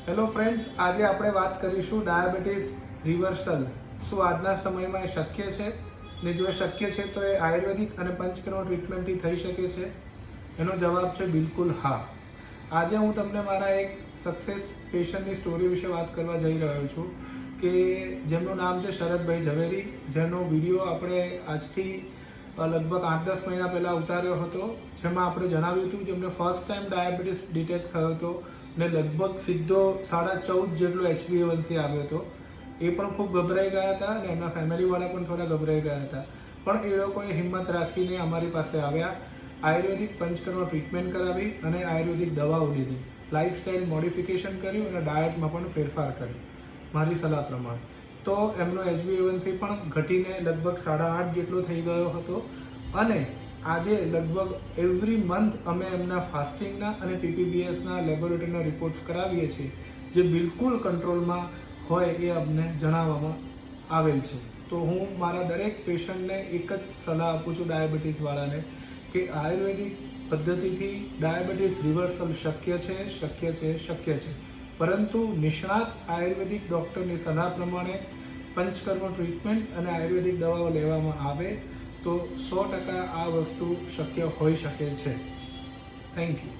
Hello friends, આજે આપણે વાત કરીશું ડાયાબિટીસ રિવર્સલ. શું આજના સમયમાં એ શક્ય છે? ને જો એ શક્ય છે તો એ આયુર્વેદિક અને પંચકર્મ ટ્રીટમેન્ટથી થઈ શકે છે? એનો જવાબ છે બિલકુલ હા. આજે હું તમને મારા એક સક્સેસ પેશન્ટની સ્ટોરી વિશે વાત કરવા જઈ રહ્યો છું કે જેમનું નામ છે શરદભાઈ ઝવેરી, જેનો વિડીયો આપણે આજથી લગભગ 8-10 મહિના પહેલાં ઉતાર્યો હતો, જેમાં આપણે જણાવ્યું હતું જેમને ફર્સ્ટ ટાઈમ ડાયાબિટીસ ડિટેક્ટ થયો હતો ને લગભગ સીધો 14.5 જેટલો HbA1c આવ્યો હતો. એ પણ ખૂબ ગભરાઈ ગયા હતા અને એમના ફેમિલીવાળા પણ થોડા ગભરાઈ ગયા હતા. પણ એ લોકોએ હિંમત રાખીને અમારી પાસે આવ્યા, આયુર્વેદિક પંચકર્મ ટ્રીટમેન્ટ કરાવી અને આયુર્વેદિક દવાઓ લીધી, લાઇફસ્ટાઇલ મોડિફિકેશન કર્યું અને ડાયટમાં પણ ફેરફાર કર્યો મારી સલાહ પ્રમાણે. તો એમનો HbA1c પણ ઘટીને લગભગ 8.5 જેટલો થઈ ગયો હતો અને આજે લગભગ એવરી મંથ અમે એમના ફાસ્ટિંગના અને PPBSના લેબોરેટરીના રિપોર્ટ્સ કરાવીએ છીએ, જે બિલકુલ કંટ્રોલમાં હોય એ અમને જણાવવામાં આવેલ છે. તો હું મારા દરેક પેશન્ટને એક જ સલાહ આપું છું ડાયાબિટીસવાળાને કે આયુર્વેદિક પદ્ધતિથી ડાયાબિટીસ રિવર્સલ શક્ય છે, પરંતુ નિષ્ણાત આયુર્વેદિક ડૉક્ટરની સલાહ પ્રમાણે પંચકર્મ ટ્રીટમેન્ટ અને આયુર્વેદિક દવાઓ લેવામાં આવે તો 100% આ વસ્તુ શક્ય હોઈ શકે છે. Thank you.